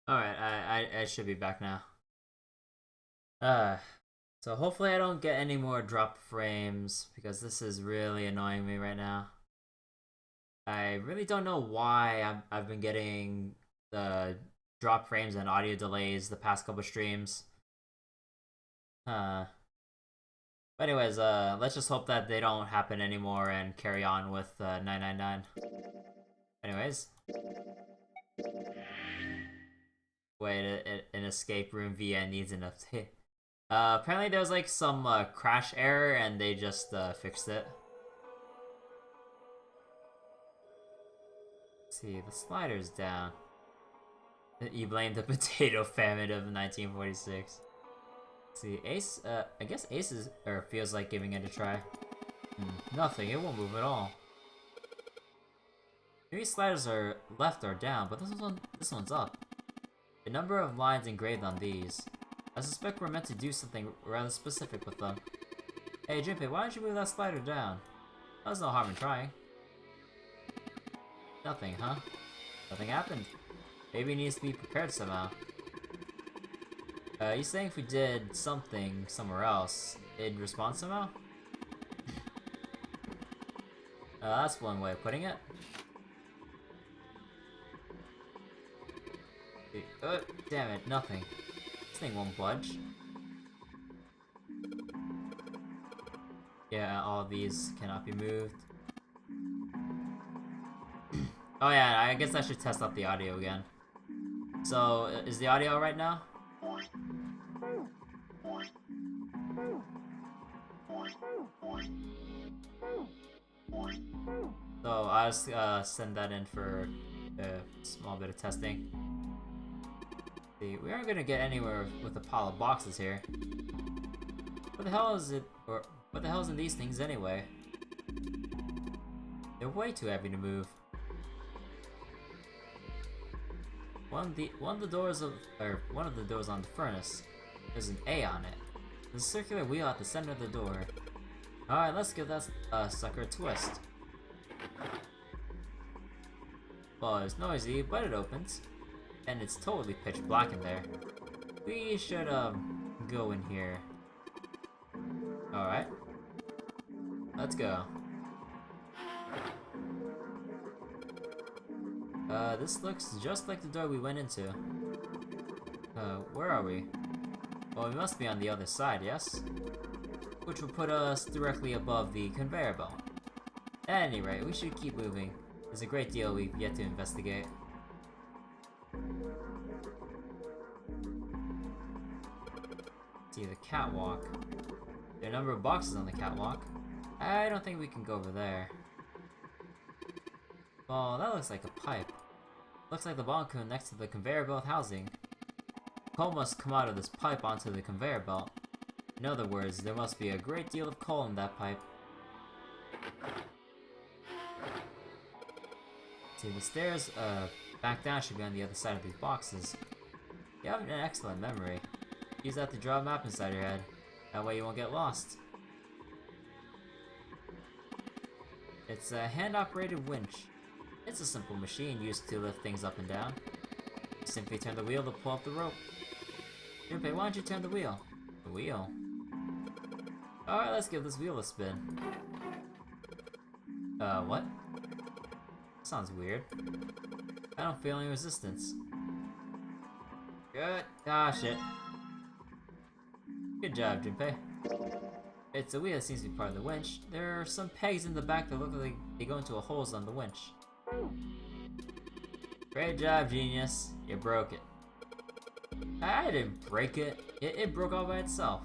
Alright, I should be back now. Uh, so hopefully I don't get any more drop frames, because this is really annoying me right now. I really don't know why I've been getting the drop frames and audio delays the past couple streams. But anyways, let's just hope that they don't happen anymore and carry on with 999. Anyways. Wait, an escape room via needs an update. Apparently there was like some crash error and they just fixed it. Let's see, the slider's down. You blame the potato famine of 1946. Let's see, Ace, I guess Ace is, or feels like giving it a try. Nothing, it won't move at all. Maybe sliders are left or down, but this one's up. The number of lines engraved on these. I suspect we're meant to do something rather specific with them. Hey Junpei, why don't you move that slider down? There's no harm in trying. Nothing, huh? Nothing happened. Maybe it needs to be prepared somehow. You saying if we did something somewhere else, it'd respond somehow? That's one way of putting it. Damn it, nothing. This thing won't budge. Yeah, all of these cannot be moved. Oh yeah, I guess I should test out the audio again. So, is the audio right now? So, I'll just send that in for a small bit of testing. See, we aren't gonna get anywhere with a pile of boxes here. What the hell is it, or what the hell is in these things anyway? They're way too heavy to move. One of the doors on the furnace. There's an A on it. There's a circular wheel at the center of the door. Alright, let's give that sucker a twist. Well, it's noisy, but it opens. And it's totally pitch black in there. We should go in here. Alright. Let's go. This looks just like the door we went into. Where are we? Well, we must be on the other side, yes? Which will put us directly above the conveyor belt. At any rate, we should keep moving. There's a great deal we've yet to investigate. See, the catwalk. There are a number of boxes on the catwalk. I don't think we can go over there. Well, that looks like a pipe. Looks like the bottom connects to the conveyor belt housing. Coal must come out of this pipe onto the conveyor belt. In other words, there must be a great deal of coal in that pipe. See, the stairs back down should be on the other side of these boxes. You have an excellent memory. Use that to draw a map inside your head. That way you won't get lost. It's a hand-operated winch. It's a simple machine used to lift things up and down. You simply turn the wheel to pull up the rope. Junpei, why don't you turn the wheel? The wheel? Alright, let's give this wheel a spin. What? Sounds weird. I don't feel any resistance. Good. Ah, shit. Good job, Junpei. It's a wheel that seems to be part of the winch. There are some pegs in the back that look like they go into holes on the winch. Great job, genius. You broke it. I didn't break it. It broke all by itself.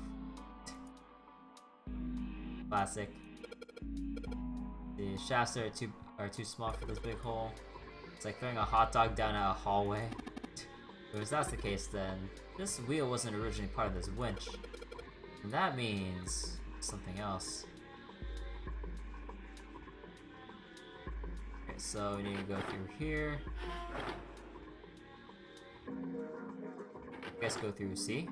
Classic. The shafts are too small for this big hole. It's like throwing a hot dog down a hallway. If that's the case, then this wheel wasn't originally part of this winch. And that means something else. Okay, so we need to go through here. I guess go through C.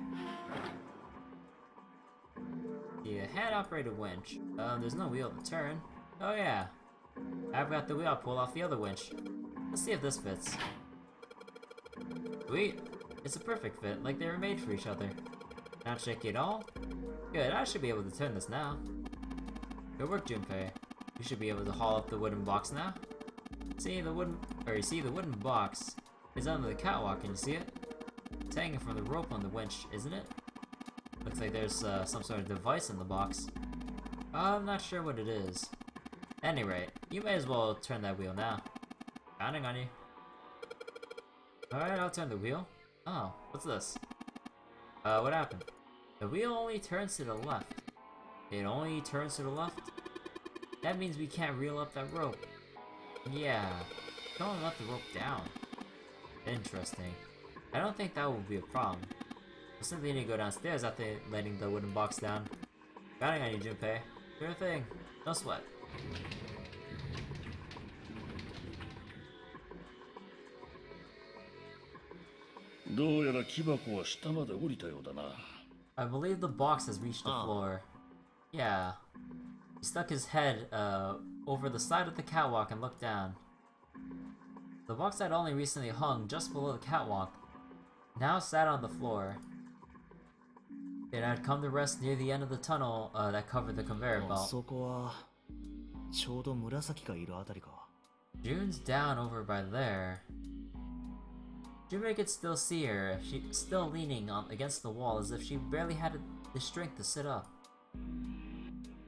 The hand-operated winch. There's no wheel to turn. Oh yeah. I've got the wheel, I'll pull off the other winch. Let's see if this fits. Sweet. It's a perfect fit, like they were made for each other. Not shaky at all? Good, I should be able to turn this now. Good work, Junpei. You should be able to haul up the wooden box now. See the wooden box is under the catwalk, can you see it? It's hanging from the rope on the winch, isn't it? Looks like there's some sort of device in the box. I'm not sure what it is. At any rate, you may as well turn that wheel now. Counting on you. Alright, I'll turn the wheel. Oh, what's this? What happened? The wheel only turns to the left. It only turns to the left? That means we can't reel up that rope. Yeah, don't let the rope down. Interesting. I don't think that will be a problem. We'll simply need to go downstairs after letting the wooden box down. Counting on you, Junpei. Sure thing. No sweat. I believe the box has reached the floor. Yeah. He stuck his head over the side of the catwalk and looked down. The box had only recently hung just below the catwalk, now sat on the floor. It had come to rest near the end of the tunnel that covered the conveyor belt. June's down over by there. Junpei could still see her. She's still leaning against the wall as if she barely had the strength to sit up.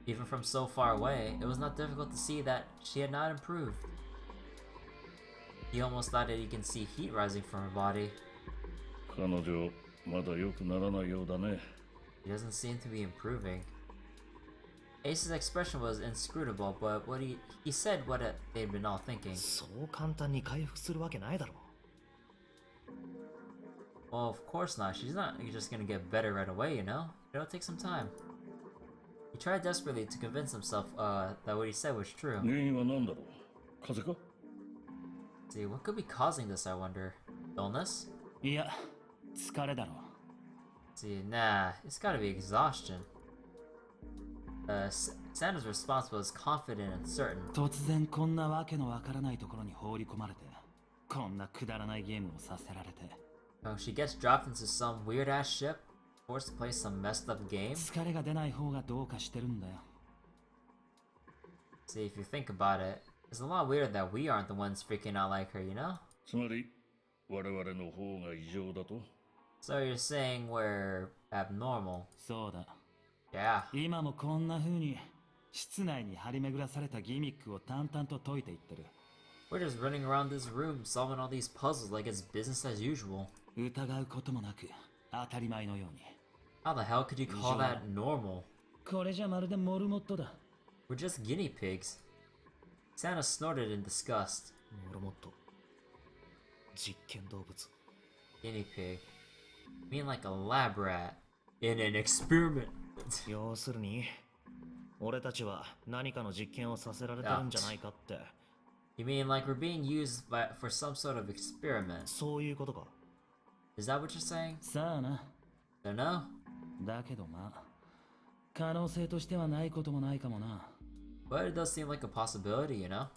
Even from so far away, it was not difficult to see that she had not improved. He almost thought that he can see heat rising from her body. He doesn't seem to be improving. Ace's expression was inscrutable, but he said what they'd been all thinking. Well, of course not. She's not just gonna get better right away, you know? It'll take some time. He tried desperately to convince himself that what he said was true. See, what could be causing this, I wonder? Illness? See, nah, it's gotta be exhaustion. Santa's response was confident and certain. Oh, she gets dropped into some weird-ass ship, forced to play some messed-up game? See, if you think about it, it's a lot weirder that we aren't the ones freaking out like her, you know? So you're saying we're abnormal? Yeah. We're just running around this room solving all these puzzles like it's business as usual. How the hell could you call that normal? We're just guinea pigs. Santa snorted in disgust. Guinea pig? You mean like a lab rat in an experiment? You mean like we're being used for some sort of experiment? Is that what you're saying? Don't know. But it does seem like a possibility, you know?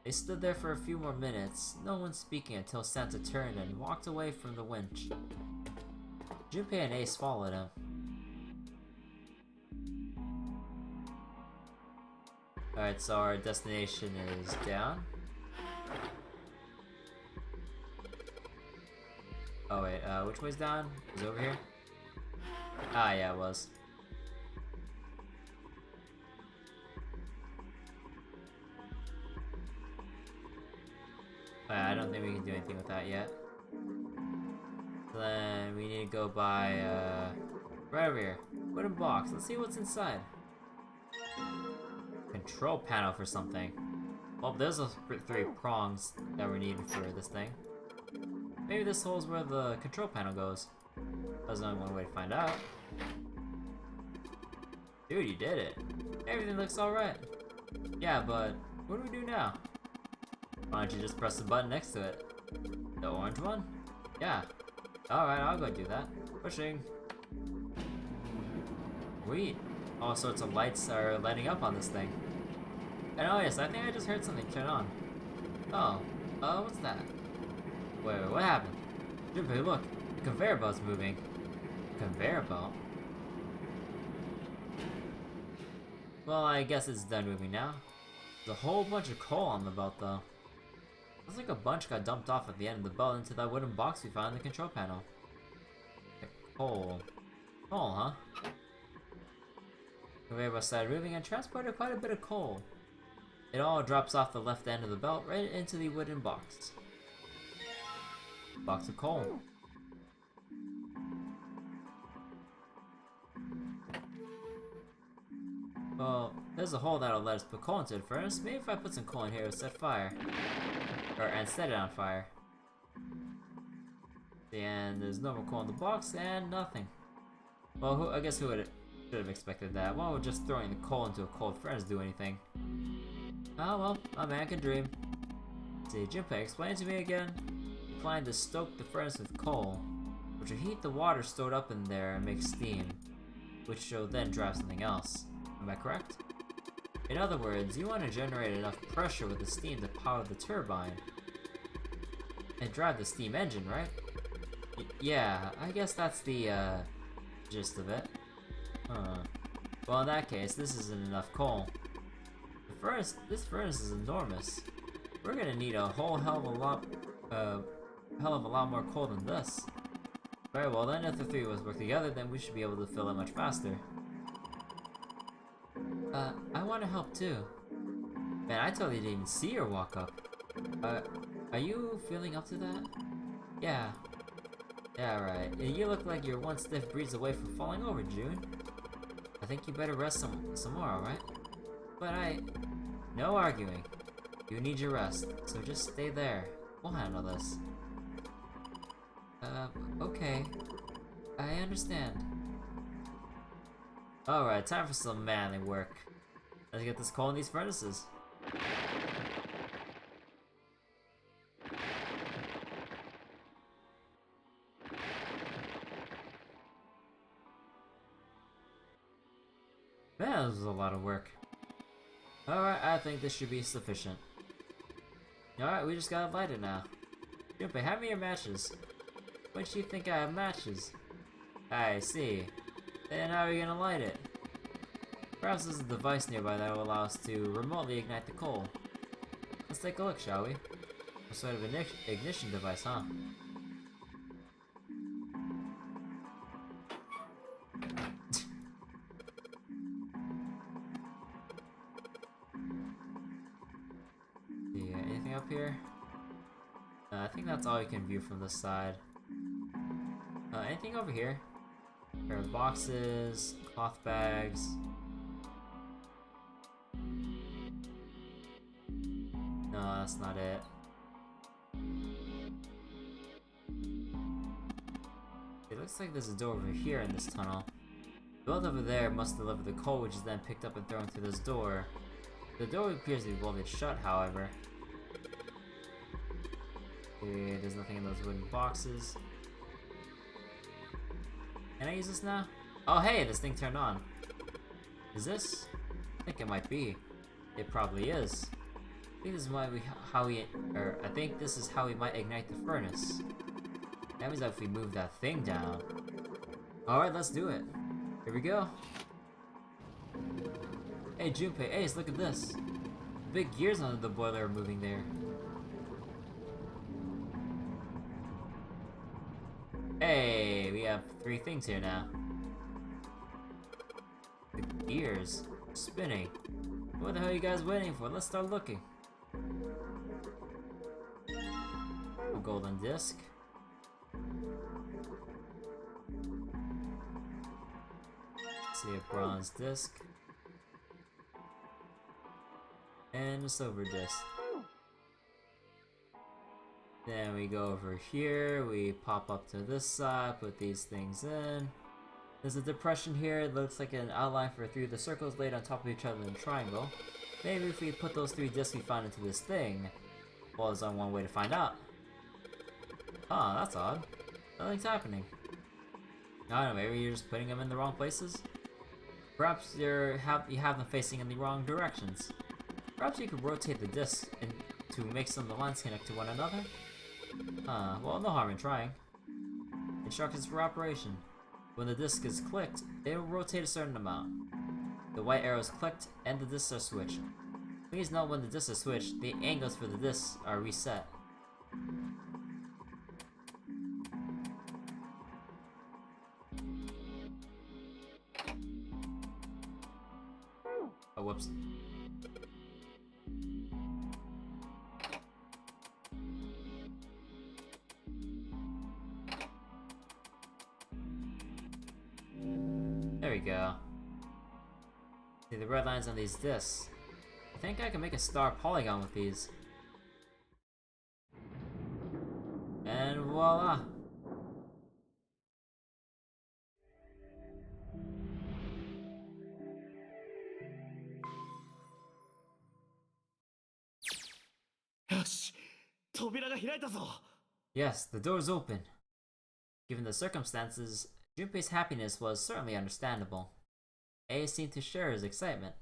They stood there for a few more minutes, no one speaking until Santa turned and walked away from the winch. Junpei and Ace followed him. Alright, so our destination is down. Oh wait, which way's down? Is it over here? Ah, yeah, it was. I don't think we can do anything with that yet. So then we need to go by, right over here. Wooden box. Let's see what's inside. Control panel for something. Well, there's those 3 prongs that we need for this thing. Maybe this hole's where the control panel goes. There's only one way to find out. Dude, you did it. Everything looks alright. Yeah, but what do we do now? Why don't you just press the button next to it? The orange one? Yeah. Alright, I'll go do that. Pushing. Sweet. All sorts of lights are lighting up on this thing. And oh yes, I think I just heard something turn on. Oh, what's that? Wait, what happened? Junpei, look! The conveyor belt's moving. Conveyor belt? Well, I guess it's done moving now. There's a whole bunch of coal on the belt, though. Looks like a bunch got dumped off at the end of the belt into that wooden box we found in the control panel. Coal. Coal, huh? The conveyor belt started moving and transported quite a bit of coal. It all drops off the left end of the belt right into the wooden box. Box of coal. Well, there's a hole that'll let us put coal into the furnace. Maybe if I put some coal in here, it'll set fire. And set it on fire. And there's no more coal in the box, and nothing. Well, I guess who should have expected that? Why would just throwing the coal into a cold furnace do anything? Oh well, a man can dream. See, Junpei, explain to me again. You plan to stoke the furnace with coal, which will heat the water stored up in there and make steam, which will then drive something else. Am I correct? In other words, you want to generate enough pressure with the steam to power the turbine and drive the steam engine, right? Yeah, I guess that's the gist of it. Well, in that case, this isn't enough coal. This furnace is enormous. We're gonna need a whole hell of a lot more coal than this. Very well then, if the three of us work together, then we should be able to fill it much faster. I want to help too. Man, I totally didn't even see her walk up. Are you feeling up to that? Yeah. Yeah, right. You look like you're one stiff breeze away from falling over, June. I think you better rest some more, alright? But no arguing. You need your rest, so just stay there. We'll handle this. Okay. I understand. Alright, time for some manly work. Let's get this coal in these furnaces. Man, this was a lot of work. Alright, I think this should be sufficient. Alright, we just gotta light it now. Junpei, hand me your matches. When do you think I have matches? I see. Then how are you gonna light it? Perhaps there's a device nearby that will allow us to remotely ignite the coal. Let's take a look, shall we? A sort of ignition device, huh? Yeah, anything up here? I think that's all you can view from this side. Anything over here? Pair of boxes, cloth bags. No, that's not it. It looks like there's a door over here in this tunnel. The belt over there must deliver the coal, which is then picked up and thrown through this door. The door appears to be bolted shut, however. Okay, there's nothing in those wooden boxes. Can I use this now? Oh hey, this thing turned on. Is this? I think it might be. It probably is. I think this is I think this is how we might ignite the furnace. That means that if we move that thing down. Alright, let's do it. Here we go. Hey Junpei, Ace, look at this. The big gears under the boiler are moving there. Hey, we have 3 things here now. The gears spinning. What the hell are you guys waiting for? Let's start looking. A golden disc. See a bronze disc. And a silver disc. Then we go over here, we pop up to this side, put these things in. There's a depression here, it looks like an outline for 3 of the circles laid on top of each other in a triangle. Maybe if we put those 3 discs we found into this thing, well, there's only one way to find out. Huh, that's odd. Nothing's happening. I don't know, maybe you're just putting them in the wrong places? Perhaps you have them facing in the wrong directions. Perhaps you could rotate the discs to make some of the lines connect to one another? Well, no harm in trying. Instructions for operation. When the disc is clicked, it will rotate a certain amount. The white arrow is clicked, and the discs are switched. Please note when the discs are switched, the angles for the discs are reset. Oh, whoops. There we go. See the red lines on these discs. I think I can make a star polygon with these. And voila! Yes, the door's open. Given the circumstances, Junpei's happiness was certainly understandable. A seemed to share his excitement.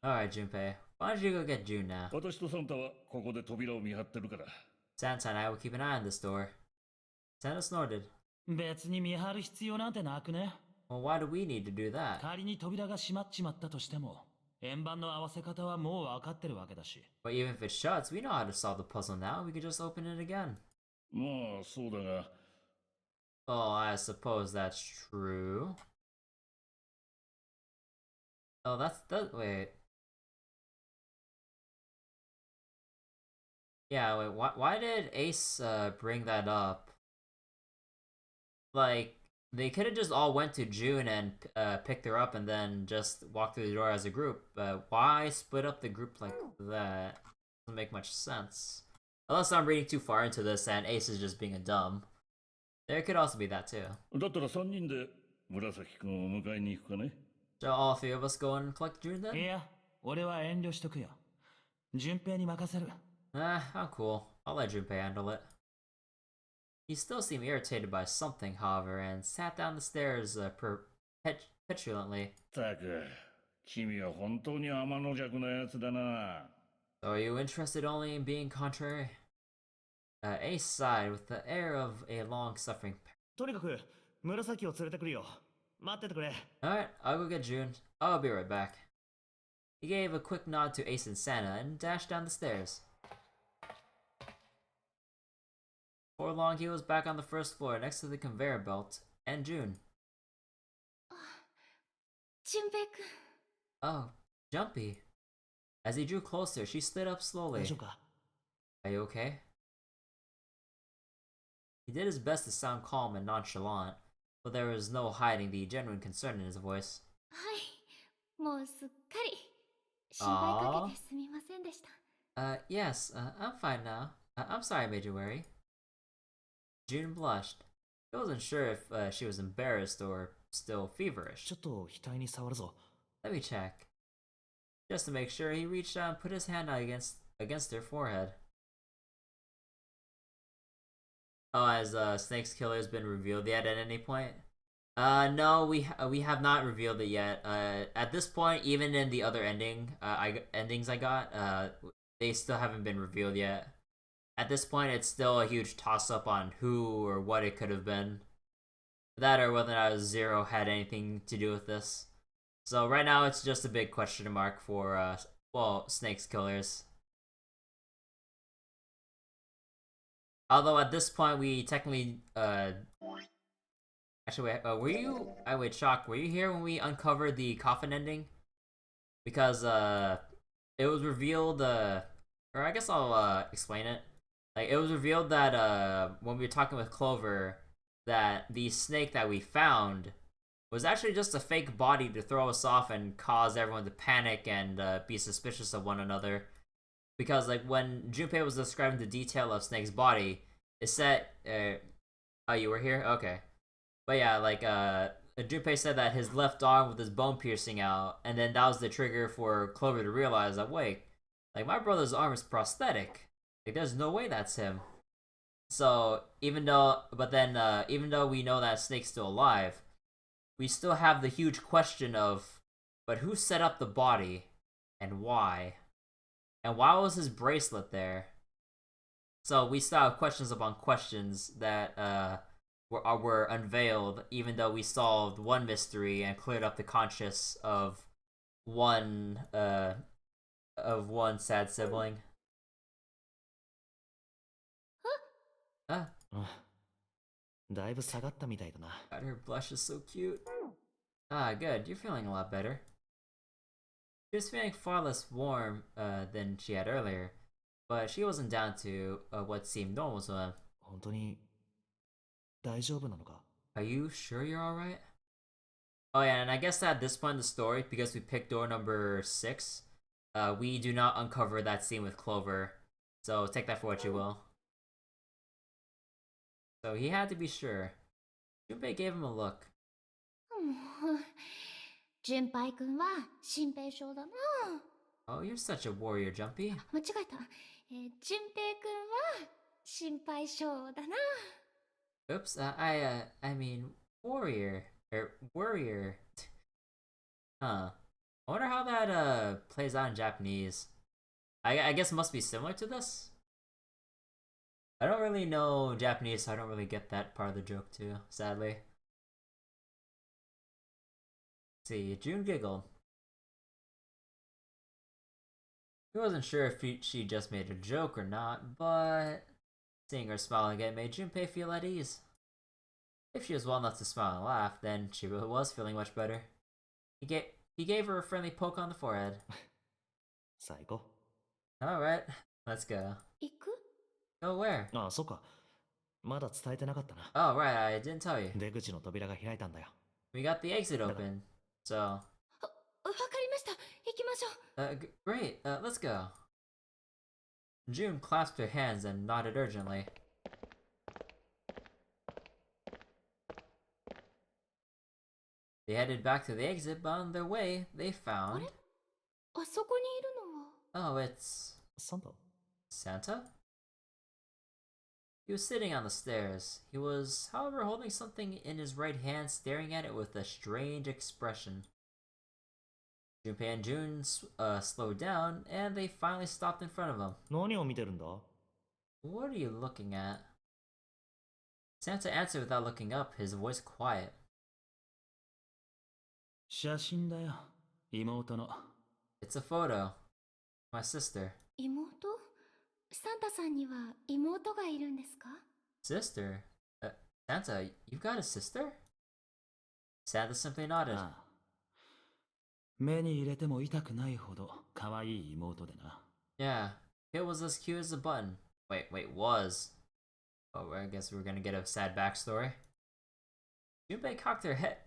Alright, Junpei. Why don't you go get June now? Santa and I will keep an eye on this door. Santa snorted. Well, why do we need to do that? But even if it shuts, we know how to solve the puzzle now. We could just open it again. Oh, I suppose that's true. Oh, wait. Yeah, wait, why did Ace, bring that up? Like, they could've just all went to June and, picked her up and then just walked through the door as a group, but why split up the group like that? Doesn't make much sense. Unless I'm reading too far into this and Ace is just being a dumb. There could also be that too. So all three of us go and collect June then? I'm cool. I'll let Junpei handle it. He still seemed irritated by something, however, and sat down the stairs petulantly. So are you interested only in being contrary? Ace sighed with the air of a long-suffering parent. Alright, I'll go get June. I'll be right back. He gave a quick nod to Ace and Santa and dashed down the stairs. Before long, he was back on the first floor next to the conveyor belt and June. Oh, Jumpy. As he drew closer, she stood up slowly. Are you okay? He did his best to sound calm and nonchalant, but there was no hiding the genuine concern in his voice. Aww. Yes, I'm fine now. I'm sorry I made you worry. June blushed. He wasn't sure if she was embarrassed or still feverish. Let me check. Just to make sure, he reached out and put his hand out against her forehead. Oh, has Snake's killer's been revealed yet at any point? No, we have not revealed it yet. At this point, even in the other endings I got, they still haven't been revealed yet. At this point, it's still a huge toss-up on who or what it could have been. That or whether or not Zero had anything to do with this. So right now, it's just a big question mark for, well, Snake's killers. Although at this point, we technically, actually, wait, were you, wait, Shock, were you here when we uncovered the coffin ending? Because, it was revealed, or I guess I'll, explain it. Like, it was revealed that, when we were talking with Clover, that the snake that we found was actually just a fake body to throw us off and cause everyone to panic and, be suspicious of one another. Because, like, when Junpei was describing the detail of Snake's body, it said, oh, you were here? Okay. But yeah, like, Junpei said that his left arm with his bone piercing out, and then that was the trigger for Clover to realize that, wait, like, my brother's arm is prosthetic. Like, there's no way that's him. So, even though we know that Snake's still alive, we still have the huge question of, but who set up the body, and why? And why was his bracelet there? So we still have questions upon questions that were unveiled, even though we solved one mystery and cleared up the conscience one of one sad sibling. Ah, だいぶ下がったみたいだな。 God, her blush is so cute. Ah, good. You're feeling a lot better. She was feeling far less warm than she had earlier, but she wasn't down to what seemed normal to him. 本当に大丈夫なのか? Are you sure you're alright? Oh yeah, and I guess at this point in the story, because we picked door number 6, we do not uncover that scene with Clover. So take that for what you will. So he had to be sure. Junpei gave him a look. 純平くんは心配性だな。 Oh, you're such a warrior, Jumpy. 間違えた。純平くんは心配性だな。 Oops, I mean, warrior. Warrior. Huh. I wonder how that, plays out in Japanese. I guess it must be similar to this? I don't really know Japanese, so I don't really get that part of the joke too, sadly. Let's see, June giggled. He wasn't sure if she just made a joke or not, but seeing her smile again made Junpei feel at ease. If she was well enough to smile and laugh, then she really was feeling much better. He gave her a friendly poke on the forehead. さあ行こ Alright, let's go. 行く? Go where? う。ああ、そうか。まだ伝えてなかったな。 Oh, right, I didn't tell you. 出口の扉が開いたんだよ。 We got the exit open, so... わかりました。行きましょう。Great, let's go. June clasped her hands and nodded urgently. They headed back to the exit, but on their way, they found... あそこにいるのは... Oh, it's... Santa? Santa? He was sitting on the stairs. He was, however, holding something in his right hand, staring at it with a strange expression. Junpei and June slowed down, and they finally stopped in front of him. 何を見てるんだ? What are you looking at? Santa answered without looking up, his voice quiet. 写真だよ。妹の。 It's a photo. My sister. 妹? サンタさんには妹がいるんですか? Sister? Santa, you've got a sister? Santa simply nodded. ああ。目に入れても痛くないほど可愛い妹でな。 Yeah, it was as cute as a button. Wait, was. Oh, I guess we're gonna get a sad backstory. Junpei cocked her head.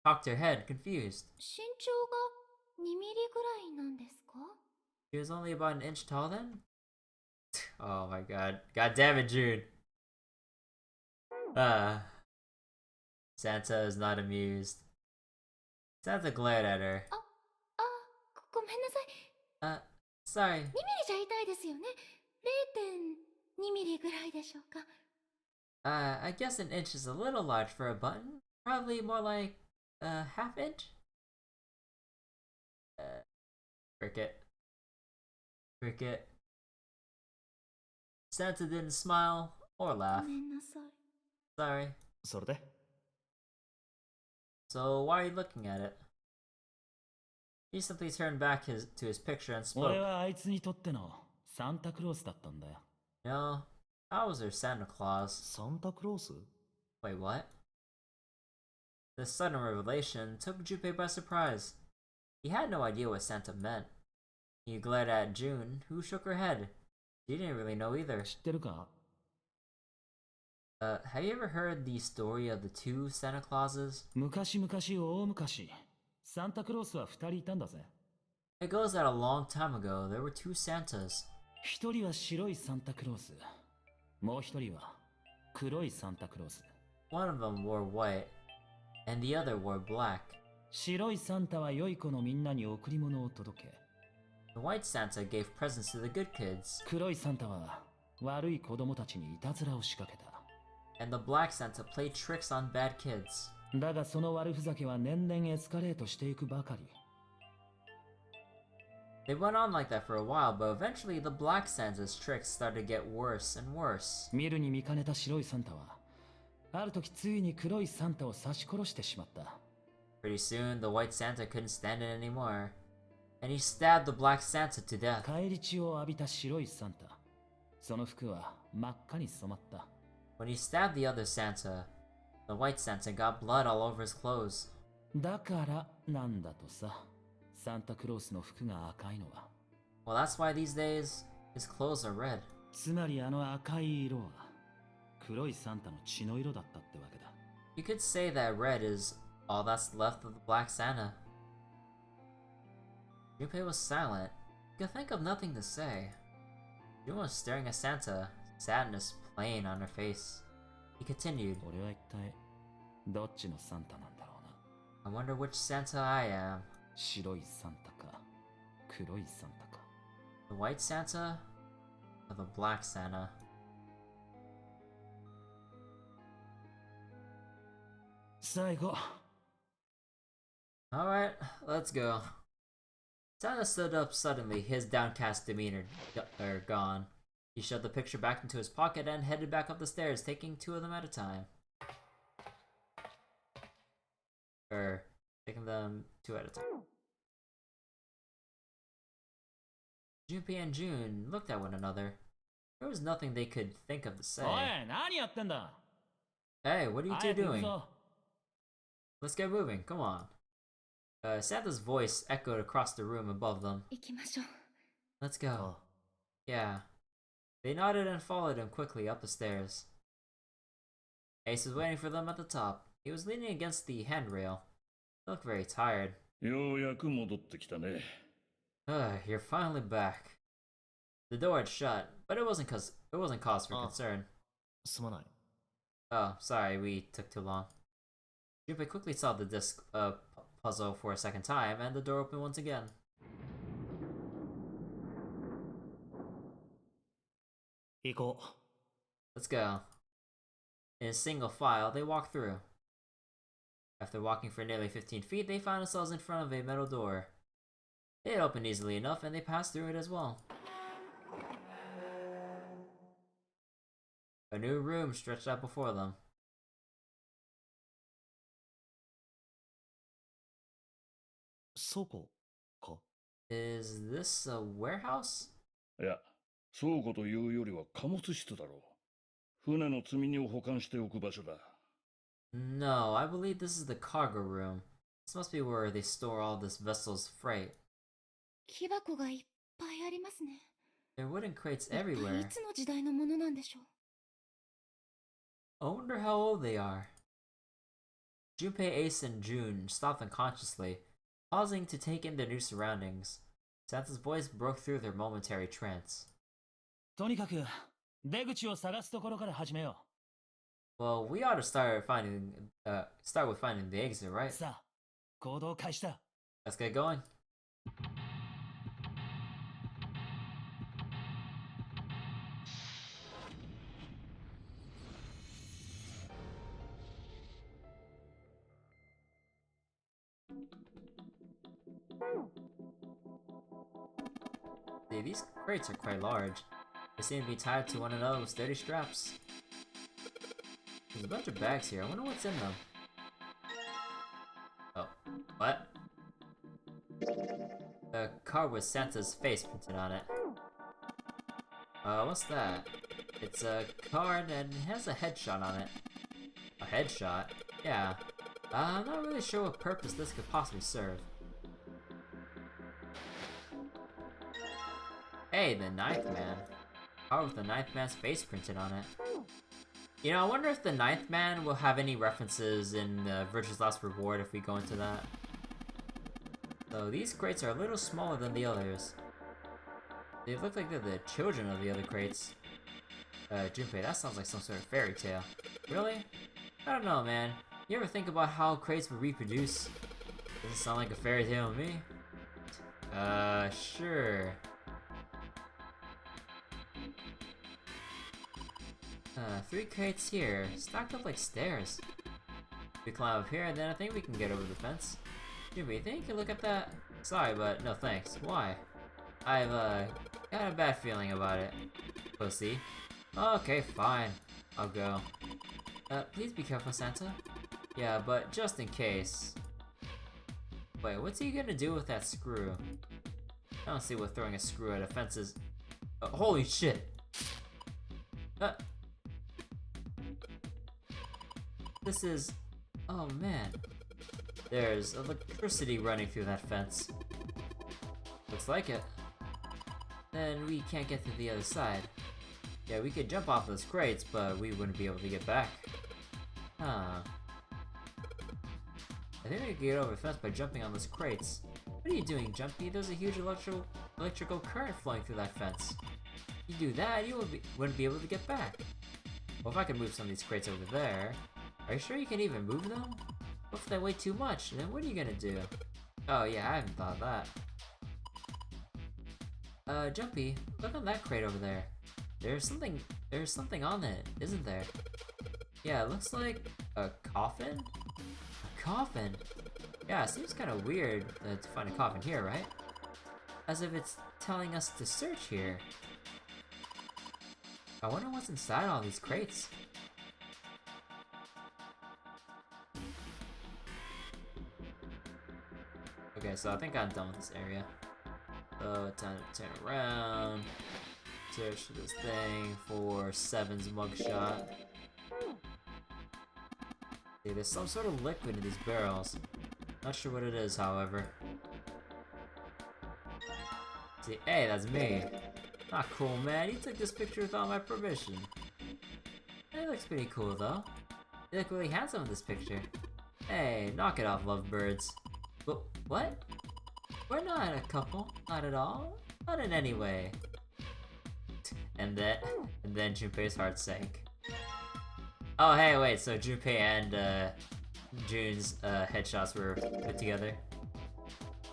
Cocked her head, confused. 身長が2ミリぐらいなんですか? She was only about an inch tall then? Oh my god. God damn it, June. Santa is not amused. Santa glared at her. ごめんなさい。 Sorry. 2ミリじゃ痛いですよね。0.2ミリぐらいでしょうか。 I guess an inch is a little large for a button. Probably more like a half inch? Cricket. Santa didn't smile or ご laugh. めんなさい。 Sorry. それで? So why are you looking at it? He simply turned back to his picture and spoke. 俺はあいつにとってのサンタクロースだったんだよ。 No, I was her Santa Claus. サンタクロース? Wait, what? This sudden revelation took Junpei by surprise. He had no idea what Santa meant. He glared at June, who shook her head. She didn't really know either. 知ってるか? Have you ever heard the story of the two Santa Clauses? 昔々大昔、サンタクロースは2人いたんだぜ。 It goes that a long time ago, there were two Santas. 1人は白いサンタクロース。もう1人は黒いサンタクロース。 One of them wore white, and the other wore black. 白いサンタは良い子のみんなに贈り物を届け。 The white Santa gave presents to the good kids. 黒いサンタは悪い子供たちにいたずらを仕掛けた。 And the black Santa played tricks on bad kids. だがその悪ふざけは年々エスカレートしていくばかり。They went on like that for a while, but eventually the Black Santa's tricks started to get worse and worse. 見るに見かねた白いサンタはある時ついに黒いサンタを刺し殺してしまった。 Pretty soon, the White Santa couldn't stand it anymore, and he stabbed the Black Santa to death. 返り血を浴びた白いサンタ、その服は真っ赤に染まった。 When he stabbed the other Santa, the White Santa got blood all over his clothes. だからなんだとさ、サンタクロースの服が赤いのは。 Well, that's why these days, his clothes are red. つまりあの赤い色は黒いサンタの血の色だったってわけだ。 You could say that red is all that's left of the Black Santa. Junpei was silent. He could think of nothing to say. Jun was staring at Santa, sadness plain on her face. He continued, 俺は一体どっちのサンタなんだろうな。 I wonder which Santa I am. 白いサンタか黒いサンタか。 The White Santa or the Black Santa? 最後。 Alright, let's go. Santa stood up suddenly, his downcast demeanor gone. He shoved the picture back into his pocket and headed back up the stairs, taking two of them at a time. Taking them two at a time. Junpei and June looked at one another. There was nothing they could think of to say. おい、何やってんだ。 Hey, what are you 早 two く行く doing? ぞ。 Let's get moving, come on. Santa's voice echoed across the room above them. 行きましょう。 Let's go. Yeah. They nodded and followed him quickly up the stairs. Ace was waiting for them at the top. He was leaning against the handrail. He looked very tired. ようやく戻ってきたね。You're finally back. The door had shut, but it wasn't cause for concern. すまない。 Oh, sorry, we took too long. Junpei quickly saw the disc puzzle for a second time, and the door opened once again. 行こう。 Let's go. In a single file, they walked through. After walking for nearly 15 feet, they found themselves in front of a metal door. It opened easily enough, and they passed through it as well. A new room stretched out before them. 倉庫か。 Is this a warehouse? いや、倉庫というよりは貨物室だろう。船の積み荷を保管しておく場所だ。No, I believe this is the cargo room. This must be where they store all this vessel's freight. 木箱がいっぱいありますね。 There are wooden crates 一体 everywhere. いつの時代のものなんでしょう。 I wonder how old they are. Junpei, Ace, and June stopped unconsciously, pausing to take in their new surroundings. Santa's voice broke through their momentary trance. とにかく出口を探すところから始めよ Well, we ought to start with finding the exit, う。 right? さあ、行動開始だ。 Let's get going. See, these crates are quite large. They seem to be tied to one another with sturdy straps. There's a bunch of bags here. I wonder what's in them. Oh, what? A card with Santa's face printed on it. What's that? It's a card and it has a headshot on it. A headshot? Yeah. I'm not really sure what purpose this could possibly serve. Hey, the Ninth Man. Card with the Ninth Man's face printed on it. You know, I wonder if the Ninth Man will have any references in Virtue's Last Reward if we go into that. So these crates are a little smaller than the others. They look like they're the children of the other crates. Junpei, that sounds like some sort of fairy tale. Really? I don't know, man. You ever think about how crates would reproduce? Doesn't sound like a fairy tale to me. Sure. Three crates here, stacked up like stairs. We climb up here, and then I think we can get over the fence. Jimmy, you think you can look at that? Sorry, but no thanks. Why? I've got a bad feeling about it. Pussy. Okay, fine. I'll go. Please be careful, Santa. Yeah, but just in case. Wait, what's he gonna do with that screw? I don't see what throwing a screw at a fence is. Holy shit! This is... Oh man. There's electricity running through that fence. Looks like it. Then we can't get to the other side. Yeah, we could jump off those crates, but we wouldn't be able to get back. Huh. I think we could get over the fence by jumping on those crates. What are you doing, Jumpy? There's a huge electrical current flowing through that fence. If you do that, you wouldn't be able to get back. Well, if I could move some of these crates over there... Are you sure you can even move them? What if they weigh too much? Then what are you gonna do? Oh yeah, I haven't thought of that. Jumpy, look on that crate over there. There's something on it, isn't there? Yeah, it looks like a coffin? A coffin? Yeah, it seems kind of weird to find a coffin here, right? As if it's telling us to search here. I wonder what's inside all these crates. Okay, so I think I'm done with this area. So time to turn around. Search for this thing for Seven's mugshot. See, there's some sort of liquid in these barrels. Not sure what it is, however. See, hey, that's me. Not cool, man. You took this picture without my permission. It looks pretty cool, though. You look really handsome in this picture. Hey, knock it off, lovebirds. What? We're not a couple. Not at all. Not in any way. And then Junpei's heart sank. Oh, hey, wait. So Junpei and Jun's headshots were put together.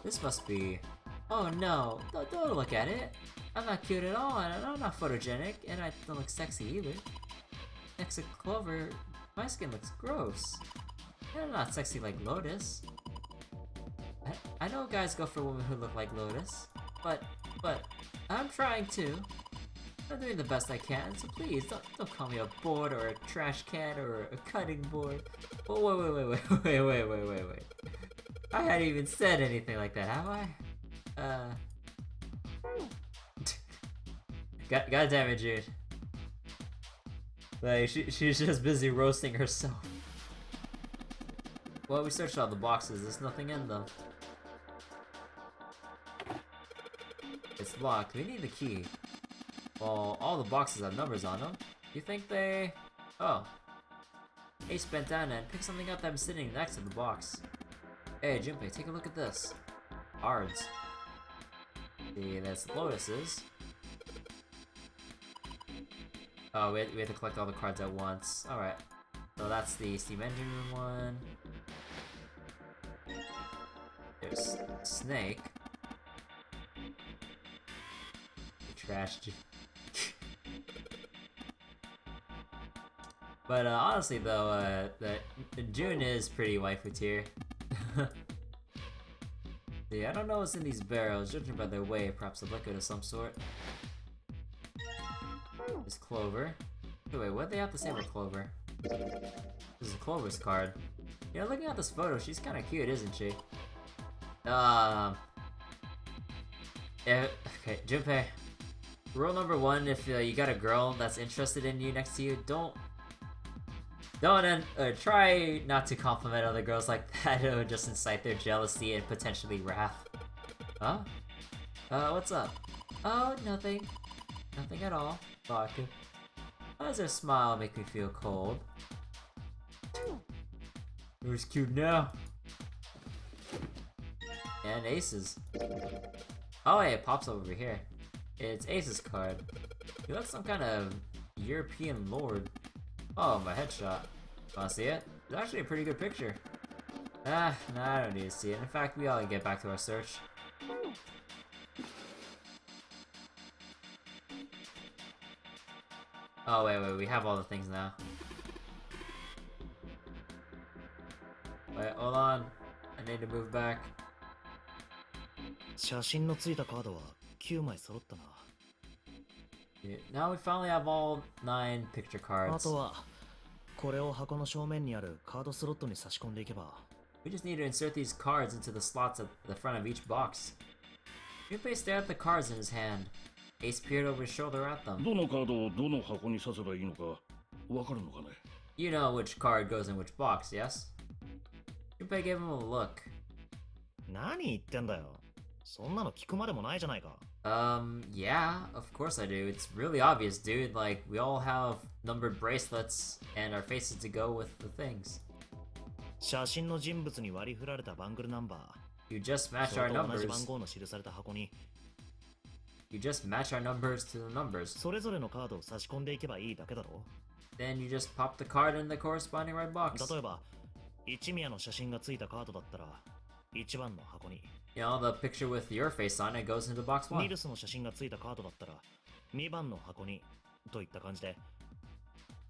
This must be. Oh no! Don't look at it. I'm not cute at all, and I'm not photogenic, and I don't look sexy either. Next to Clover, my skin looks gross. And I'm not sexy like Lotus. I know guys go for women who look like Lotus, but I'm trying to. I'm doing the best I can, so please don't call me a board or a trash can or a cutting board. Oh, wait. I hadn't even said anything like that, have I? God damn it, June. Like, she's just busy roasting herself. Well, we searched all the boxes, there's nothing in them. It's locked, we need the key. Well, all the boxes have numbers on them. You think they... Oh. Ace bent down and picked something up that was sitting next to the box. Hey, Junpei, take a look at this. Cards. See, that's Lotus's. Oh, we have to collect all the cards at once. Alright. So that's the steam engine room one. There's Snake. The trash. But honestly though, the June is pretty waifu tier. See, I don't know what's in these barrels, judging by their weight, perhaps a liquid of some sort. There's Clover. Wait, what do they have to say about Clover? This is Clover's card. You know, looking at this photo, she's kinda cute, isn't she? Yeah, okay, Junpei. Rule number one, if you got a girl that's interested in you next to you, try not to compliment other girls like that. It would just incite their jealousy and potentially wrath. Huh? What's up? Oh, nothing. Nothing at all. Vodka. Why does her smile make me feel cold? Who's cute now? And Ace's. Oh, hey, it pops up over here. It's Ace's card. He looks some kind of European lord. Oh, my headshot. Wanna see it? It's actually a pretty good picture. Nah, I don't need to see it. In fact, we ought to get back to our search. Oh, wait, we have all the things now. Wait, hold on. I need to move back. 写真のついたカードは9枚揃ったな。 Now we finally have all 9 picture あ cards. とはこれを箱の正面にあるカードスロットに差し込んでいけば。 We just need to insert these cards into the slots at the front of each box. Junpei stared at the cards in his hand. Ace peered over his shoulder at them. どのカードをどの箱に刺せばいいのかわかるのかね。 You know which card goes in which box, yes? Junpei gave him a look. 何言ってんだよ。そんなの聞くまでもないじゃないか。 Yeah, of course I do. It's really obvious, dude. Like, we all have numbered bracelets and our faces to go with the things. 写真の人物に割り振られたバングルナンバー。 You just match それ our と同じ numbers. 番号の記された箱に You just match our numbers to the numbers. それぞれのカードを差し込んでいけばいいだけだろ。 Then you just pop the card in the corresponding red box. 例えば一宮の写真がついたカードだったら1番の箱に、 You know, the picture with your face on it goes into box ニ 1. ルスの写真がついたカードだったら2番の箱にといった感じで。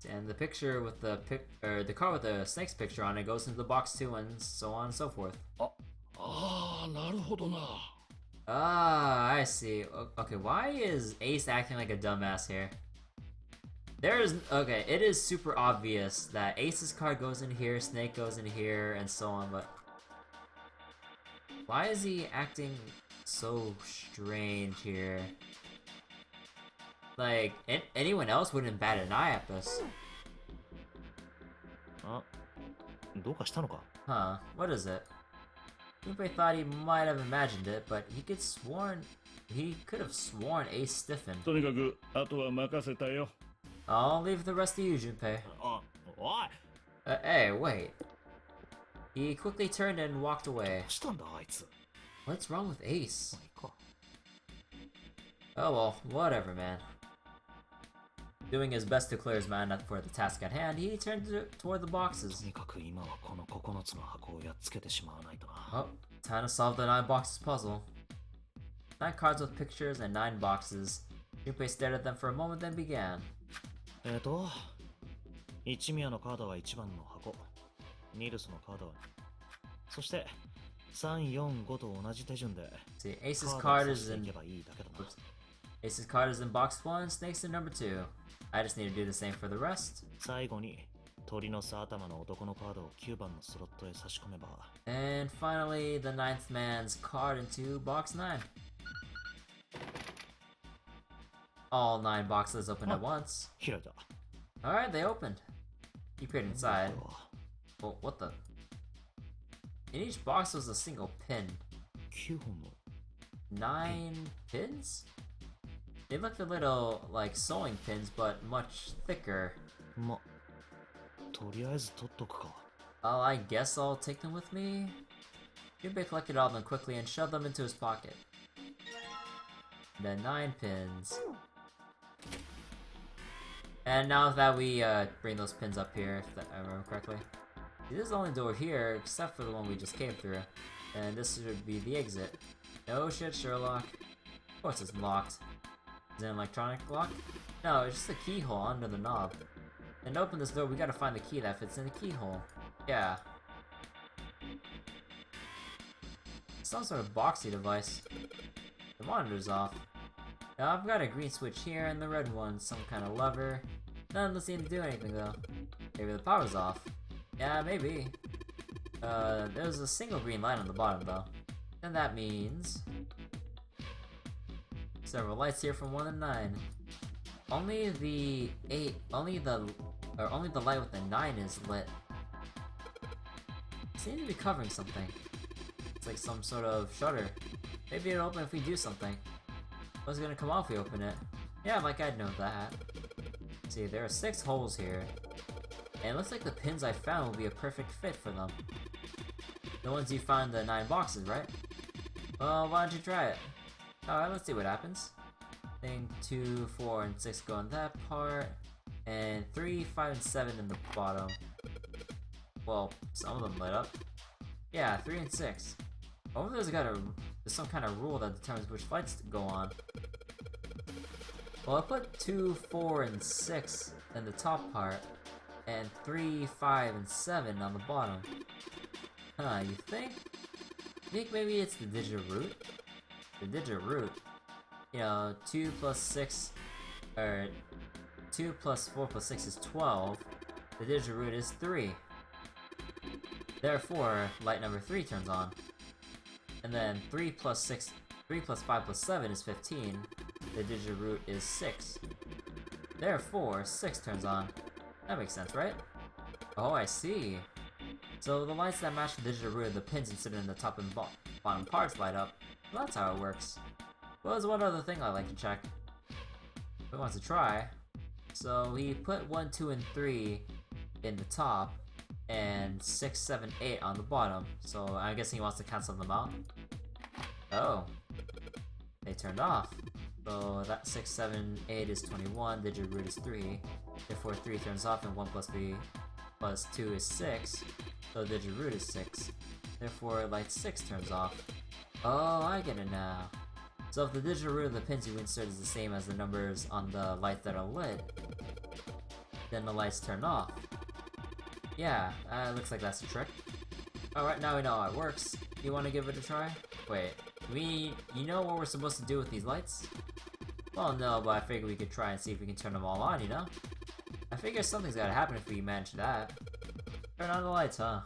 And the picture with the card with the snake's picture on it goes into the box 2 and so on and so forth. ああ、なるほどな。 Ah, I see. Okay, why is Ace acting like a dumbass here? Okay, it is super obvious that Ace's card goes in here, Snake goes in here, and so on, but why is he acting so strange here? Like, anyone else wouldn't bat an eye at this. あ、どうかしたのか。 Huh, what is it? Junpei thought he might have imagined it, but he could have sworn Ace stiffened. とにかくあとは任せたよ。 I'll leave the rest to you, Junpei. あ、おい、 Hey, wait. He quickly turned and walked ど away. うしたんだあいつ。 What's wrong with Ace? まあいいか。 Oh well, whatever, man. Doing his best to clear his mind for the task at hand, he turned toward the と boxes. にかく今はこの9つの箱をやっつけてしまわないとな。 Oh, time to solve the 9 boxes puzzle. 9 cards with pictures and 9 boxes. Junpei stared at them for a moment, then began. 一宮のカードは1番の箱、ニルスのカードは、そして3、4、5と同じ手順で See, Ace's カー card ドを刺 is してい in けばいいだけだな。 Ace's card is in box 1, Snake's in number 2. I just need to do the same for the rest. 最後に鳥の巣頭の男のカードを9番のスロットへ差し込めば。 And finally, the 9th man's card into box 9. All 9 boxes opened at once. 開いた。 Alright, they opened. He peered inside. これは Oh, what the? In each box was a single pin. 9本の 9 pins? They looked a little like sewing pins, but much thicker. ま、とりあえず取っとくか。 I guess I'll take them with me? Junpei collected all of them quickly and shoved them into his pocket. Then 9 pins. And now that we bring those pins up here, if I remember correctly. This is the only door here, except for the one we just came through. And this should be the exit. No shit, Sherlock. Of course it's locked. Is it an electronic lock? No, it's just a keyhole under the knob. And to open this door, we gotta find the key that fits in the keyhole. Yeah. Some sort of boxy device. The monitor's off. Now I've got a green switch here and the red one, some kind of lever. None doesn't seem to do anything though. Maybe the power's off. Yeah, maybe. There's a single green light on the bottom though. And that means several lights here from 1 to 9. Only the light with the 9 is lit. It seems to be covering something. It's like some sort of shutter. Maybe it'll open if we do something. What's gonna come off if we open it? Yeah, like I'd know that. See, there are 6 holes here. And it looks like the pins I found will be a perfect fit for them. The ones you found in the 9 boxes, right? Well, why don't you try it? Alright, let's see what happens. I think 2, 4, and 6 go in that part. And 3, 5, and 7 in the bottom. Well, some of them lit up. Yeah, 3 and 6. Over there's some kind of rule that determines which lights to go on. Well, I put 2, 4, and 6 in the top part, and 3, 5, and 7 on the bottom. Huh, you think? Maybe it's the digit root? The digit root. you know, 2 plus 6, or 2 plus 4 plus 6 is 12. The digital root is 3. Therefore, light number 3 turns on. And then 3 plus 5 plus 7 is 15. The digital root is 6. Therefore, 6 turns on. That makes sense, right? Oh, I see. So the lights that match the digital root of the pins inserted in the top and bottom parts light up. Well, that's how it works. Well, there's one other thing I like to check. If he wants to try. So he put 1, 2, and 3 in the top, and 6, 7, 8 on the bottom. So I'm guessing he wants to cancel them out. Oh. They turned off. So that 6, 7, 8 is 21, digital root is 3. Therefore 3 turns off and 1 plus 3 plus 2 is 6. So digital root is 6. Therefore light 6 turns off. Oh, I get it now. So if the digital root of the pins you insert is the same as the numbers on the lights that are lit, then the lights turn off. Yeah, looks like that's the trick. Alright, now we know how it works. You want to give it a try? Wait, you know what we're supposed to do with these lights? Well, no, but I figured we could try and see if we can turn them all on, you know? I figure something's gotta happen if we manage that. Turn on the lights, huh?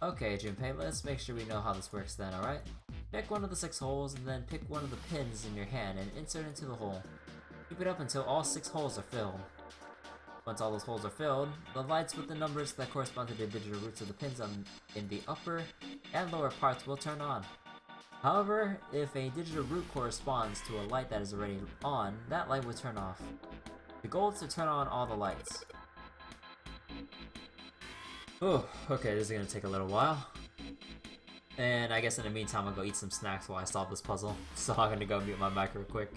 Okay, Junpei, let's make sure we know how this works then, alright? Pick one of the 6 holes, and then pick one of the pins in your hand and insert into the hole. Keep it up until all 6 holes are filled. Once all those holes are filled, the lights with the numbers that correspond to the digital roots of the pins in the upper and lower parts will turn on. However, if a digital root corresponds to a light that is already on, that light will turn off. The goal is to turn on all the lights. Oh, okay, this is gonna take a little while. And I guess in the meantime I'll go eat some snacks while I solve this puzzle. So I'm gonna go mute my mic real quick.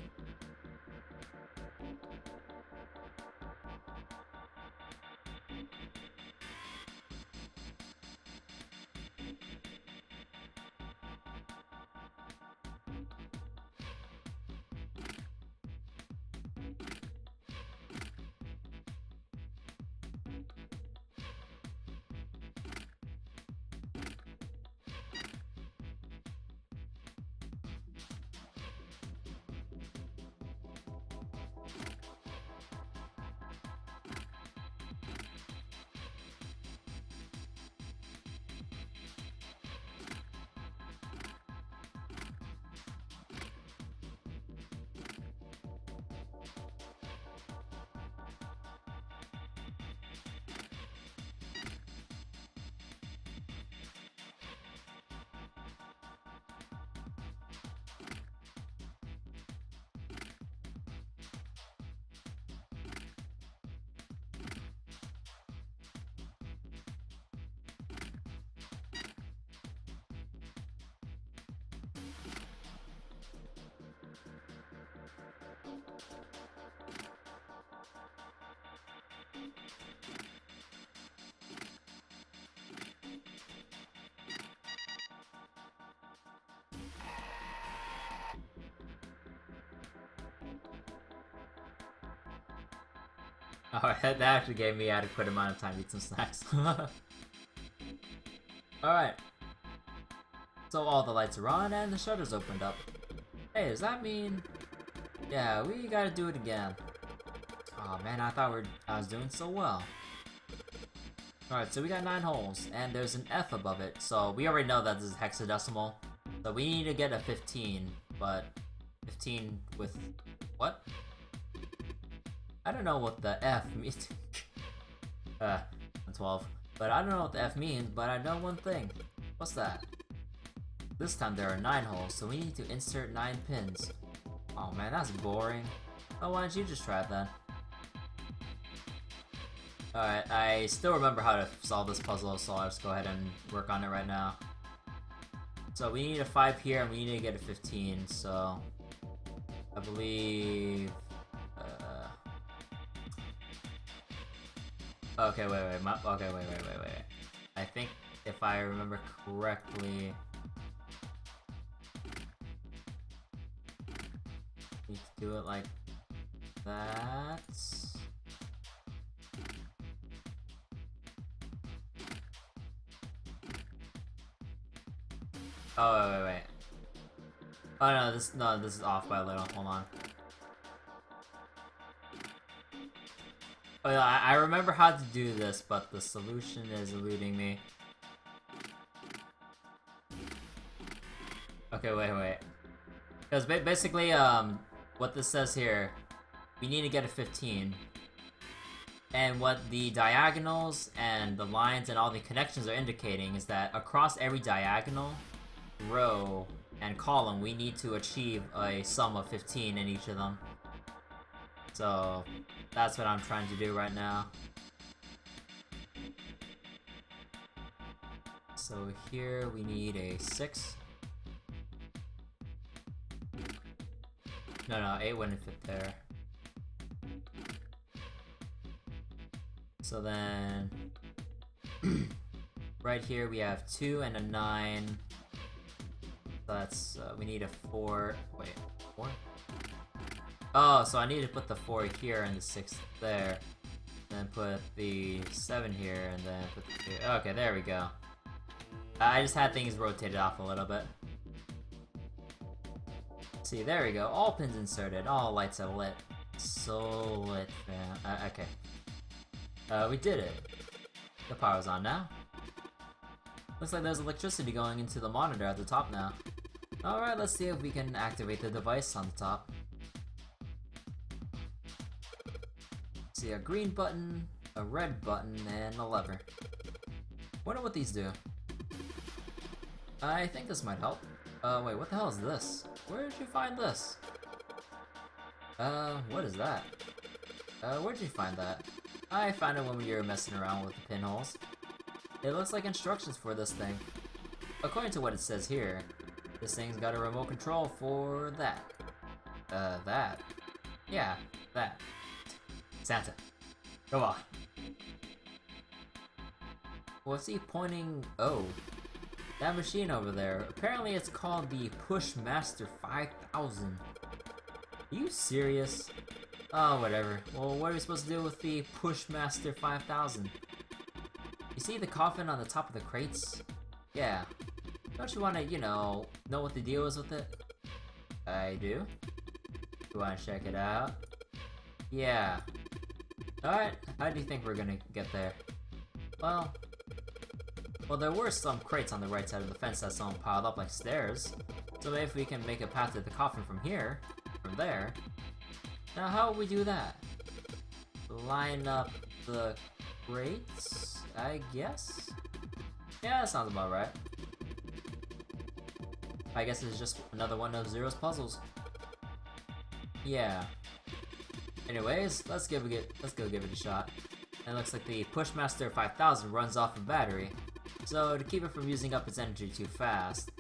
Alright, that actually gave me adequate amount of time to eat some snacks. Alright. So all the lights are on and the shutters opened up. Hey, does that mean... Yeah, we gotta do it again. Oh man, I thought I was doing so well. Alright, so we got 9 holes, and there's an F above it, so we already know that this is hexadecimal. So we need to get a 15, but 15 with... what? I don't know what the F means. 12. But I don't know what the F means, but I know one thing. What's that? This time there are 9 holes, so we need to insert 9 pins. Oh man, that's boring. Oh, why don't you just try it then? Alright, I still remember how to solve this puzzle, so I'll just go ahead and work on it right now. So we need a 5 here, and we need to get a 15, so... I believe... Okay, wait. I think if I remember correctly... need to do it like that. Oh, wait. Oh no, this is off by a little. Hold on. Oh yeah, I remember how to do this, but the solution is eluding me. Okay, wait. Because basically, what this says here, we need to get a 15. And what the diagonals and the lines and all the connections are indicating is that across every diagonal, row, and column, we need to achieve a sum of 15 in each of them. So, that's what I'm trying to do right now. So here we need a 6. No, 8 wouldn't fit there. So then, right here we have 2 and a 9. So that's, we need a 4. Wait, 4? Oh, so I need to put the 4 here and the 6 there. Then put the 7 here and then put the 2. Okay, there we go. I just had things rotated off a little bit. See, there we go. All pins inserted. All lights are lit. So lit, man. Okay. We did it. The power's on now. Looks like there's electricity going into the monitor at the top now. Alright, let's see if we can activate the device on the top. See, a green button, a red button, and a lever. Wonder what these do. I think this might help. Wait, what the hell is this? Where did you find this? What is that? Where'd you find that? I found it when we were messing around with the pinholes. It looks like instructions for this thing. According to what it says here, this thing's got a remote control for that. That. Yeah, that. Santa. Come on. What's he pointing? Oh. That machine over there. Apparently it's called the Pushmaster 5000. Are you serious? Oh, whatever. Well, what are we supposed to do with the Pushmaster 5000? You see the coffin on the top of the crates? Yeah. Don't you want to, know what the deal is with it? I do. You want to check it out? Yeah. Alright, how do you think we're gonna get there? Well, there were some crates on the right side of the fence that someone piled up like stairs. So maybe if we can make a path to the coffin from here, from there. Now how will we do that? Line up the crates, I guess? Yeah, that sounds about right. I guess it's just another one of Zero's puzzles. Yeah. Anyways, let's go give it a shot. And it looks like the Pushmaster 5000 runs off a battery. So to keep it from using up its energy too fast,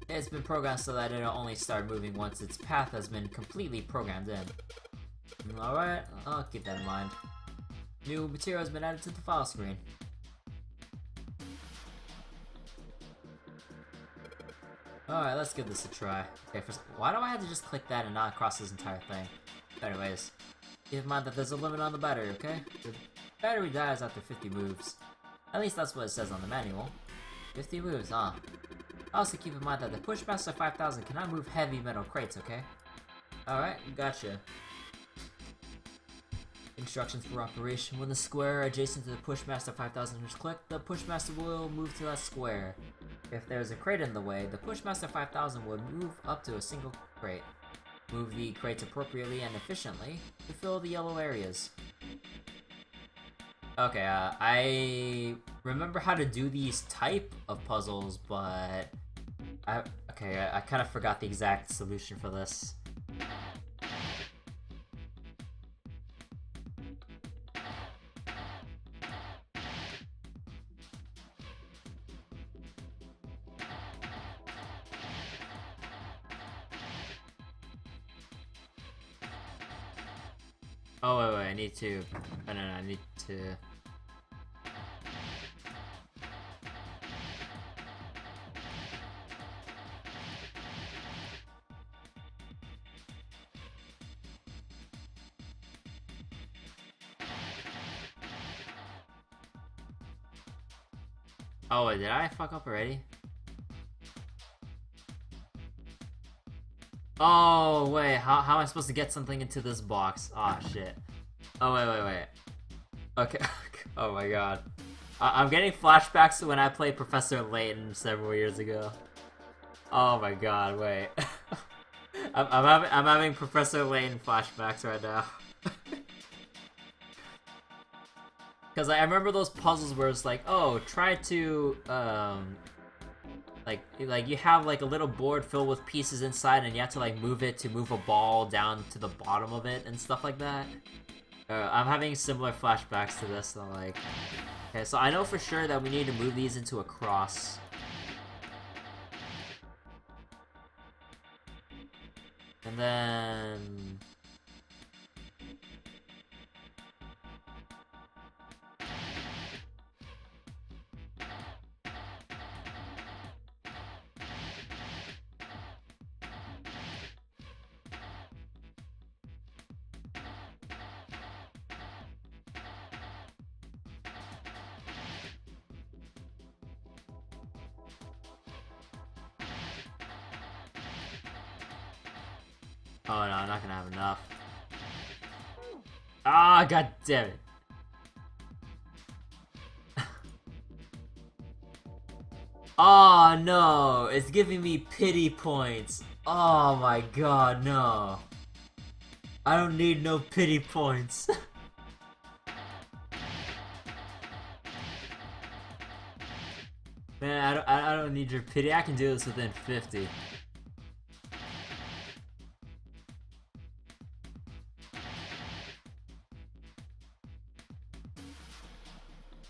it's been programmed so that it'll only start moving once its path has been completely programmed in. Alright, I'll keep that in mind. New material has been added to the file screen. Alright, let's give this a try. Okay, first, why do I have to just click that and not across this entire thing? Anyways, keep in mind that there's a limit on the battery, okay? The battery dies after 50 moves. At least that's what it says on the manual. 50 moves, huh? Also keep in mind that the Pushmaster 5000 cannot move heavy metal crates, okay? Alright, gotcha. Instructions for operation. When the square adjacent to the Pushmaster 5000 is clicked, the Pushmaster will move to that square. If there is a crate in the way, the Pushmaster 5000 would move up to a single crate. Move the crates appropriately and efficiently to fill the yellow areas. Okay, I remember how to do these type of puzzles, but I kind of forgot the exact solution for this. Oh wait, I need to. No, I need to. Oh wait, did I fuck up already? Oh, wait, how am I supposed to get something into this box? Oh, shit. Oh, wait. Okay, oh my god. I'm getting flashbacks to when I played Professor Layton several years ago. Oh my god, wait. I'm having Professor Layton flashbacks right now. Because I remember those puzzles where it's like, oh, try to, like you have like a little board filled with pieces inside and you have to like move it to move a ball down to the bottom of it and stuff like that. I'm having similar flashbacks to this, so like... Okay, so I know for sure that we need to move these into a cross. And then... Oh no, I'm not gonna have enough. Ah, god damn it. Oh no, it's giving me pity points. Oh my god, no. I don't need no pity points. Man, I don't need your pity. I can do this within 50.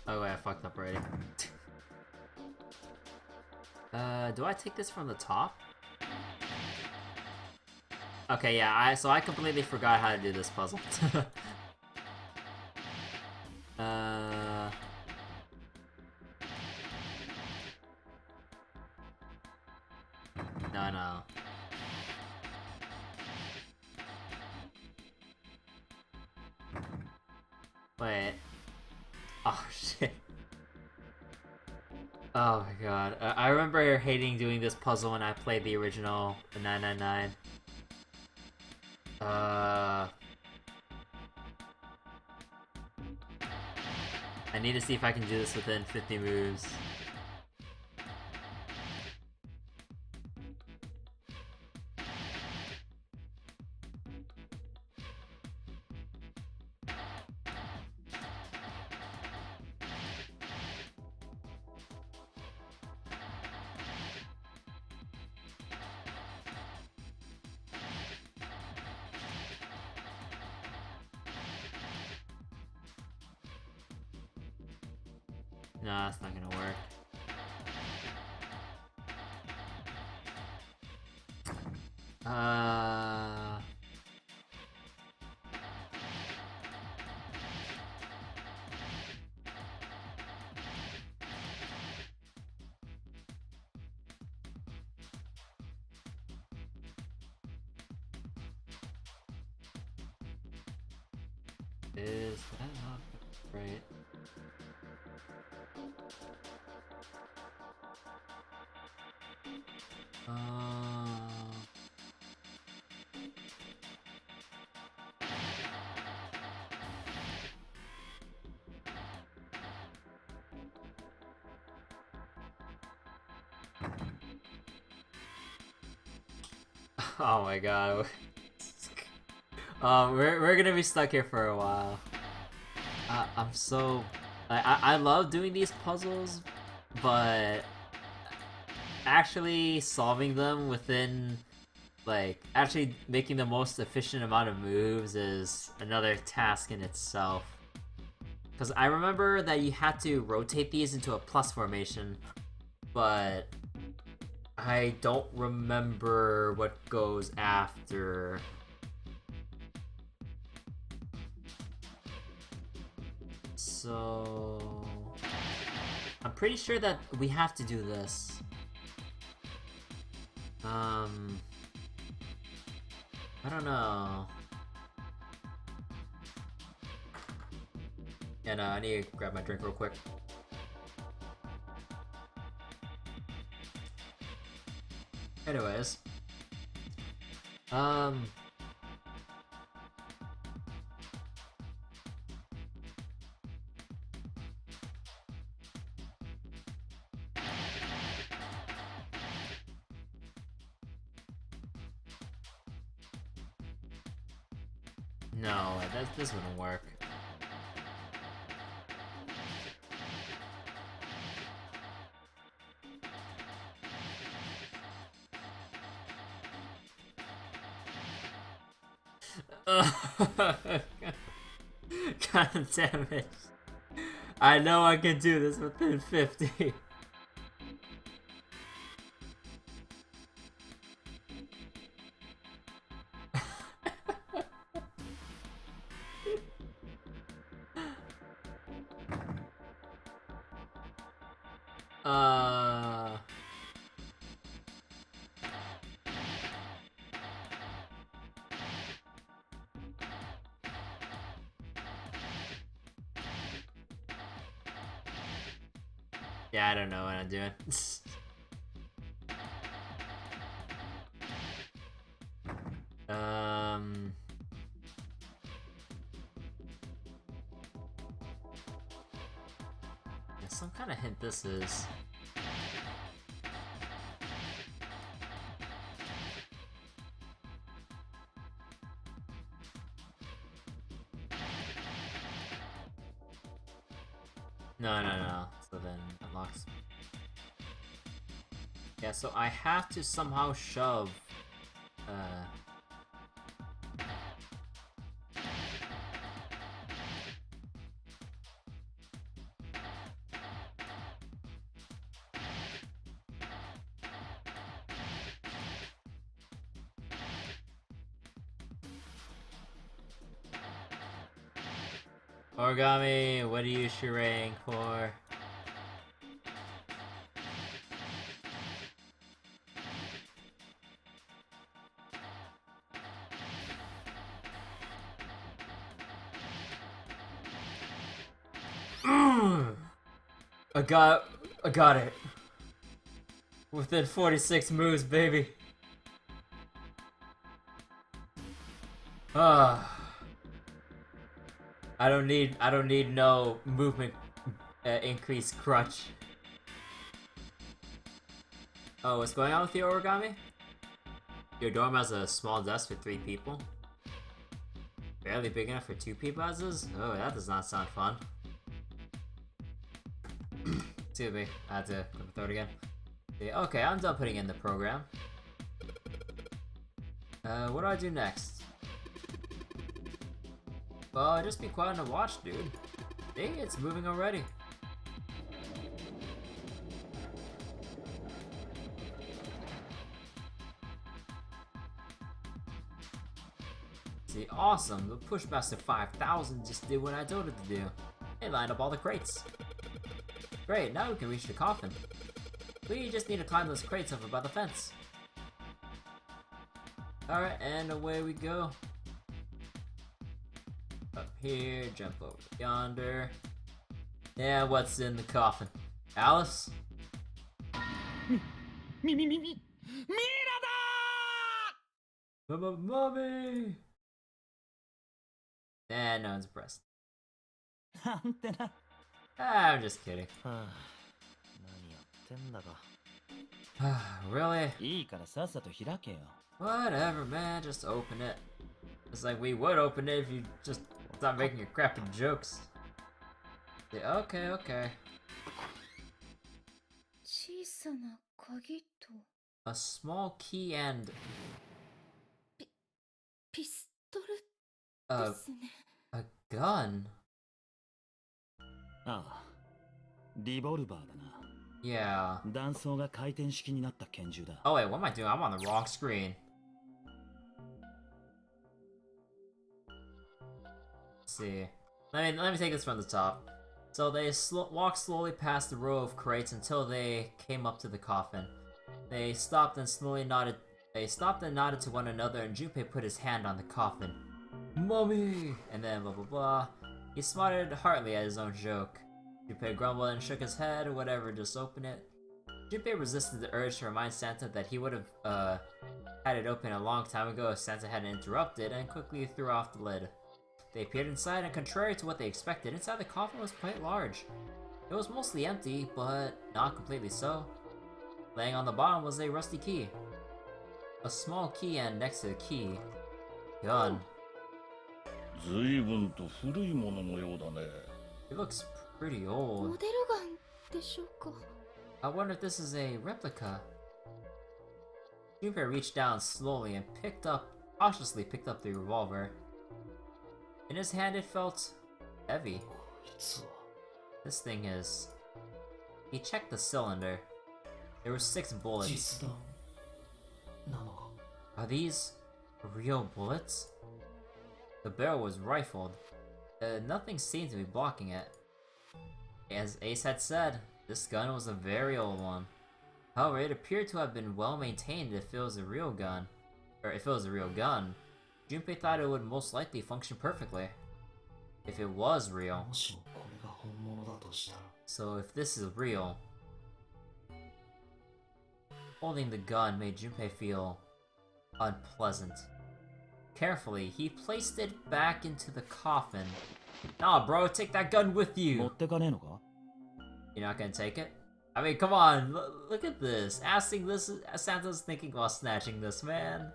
Oh wait, I fucked up already. Do I take this from the top? Okay, yeah, so I completely forgot how to do this puzzle. No. Wait. Oh, shit. Oh my god. I remember hating doing this puzzle when I played the original, the 999. I need to see if I can do this within 50 moves. No, that's not gonna work. Is that not right? Oh my god. We're gonna be stuck here for a while. I'm so... I love doing these puzzles, but actually solving them within, like, actually making the most efficient amount of moves is another task in itself. Because I remember that you had to rotate these into a plus formation, but I don't remember what goes after. So... I'm pretty sure that we have to do this. I don't know. Yeah, no, I need to grab my drink real quick. Anyways. Um. No, this wouldn't work. God damn it. I know I can do this within 50. Yeah, I don't know what I'm doing. Yeah, some kind of hint this is. No. So then unlocks. Yeah, so I have to somehow shove. Origami, what are you charang for? I got it. Within 46 moves, baby. I don't need no movement increase crutch. Oh, what's going on with your origami? Your dorm has a small desk for 3 people. Barely big enough for 2 people as is? Oh, that does not sound fun. Excuse me, I had to click the throat again. Okay, I'm done putting in the program. What do I do next? Well, just be quiet and watch, dude. Dang, it's moving already. See, awesome. The Pushmaster 5000 just did what I told it to do. It lined up all the crates. Great, now we can reach the coffin. We just need to climb those crates over by the fence. Alright, and away we go. Up here, jump over yonder. Yeah, what's in the coffin? Alice? Mommy! Nah, no one's impressed. なんてな。 I'm just kidding. はあ、何やってんだか。 Really? いいからさっさと開けよ。 Whatever, man, just open it. It's like we would open it if you just stop making your crappy jokes. Yeah, okay. 小さな鍵と A small key and ピストル a, ですね。 a gun. ああ、リボルバーだな。 Yeah. 弾倉が回転式になった拳銃だ。 Oh wait, what am I doing? I'm on the wrong screen. Let's see. Let me take this from the top. So they walked slowly past the row of crates until they came up to the coffin. They stopped and slowly nodded. They stopped and nodded to one another, and Junpei put his hand on the coffin. Mummy! And then blah blah blah. He smiled heartily at his own joke. Junpei grumbled and shook his head. Whatever, just open it. Junpei resisted the urge to remind Santa that he would have Had it open a long time ago, Santa had interrupted and quickly threw off the lid. They peered inside, and contrary to what they expected, inside the coffin was quite large. It was mostly empty, but not completely so. Laying on the bottom was a rusty key. A small key, and next to the key, gun. 随分と古いもののようだね。 It looks pretty モ old. デルガンでしょうか。 I wonder if this is a replica. Junpei reached down slowly and cautiously picked up the revolver. In his hand, it felt heavy. こいつは This thing is... He checked the cylinder. There were 6 bullets. 実弾なのか。 Are these real bullets? The barrel was rifled. Nothing seemed to be blocking it. As Ace had said, this gun was a very old one. However, it appeared to have been well maintained if it was a real gun. Or if it was a real gun. Junpei thought it would most likely function perfectly. If it was real. もしもこれが本物だとしたら。 So if this is real... Holding the gun made Junpei feel unpleasant. Carefully, he placed it back into the coffin. Nah, bro, take that gun with 持 you. ってかねえのか？ You're not gonna take it? I mean, come on, look at this. Asking this, Santa's thinking about snatching this, man.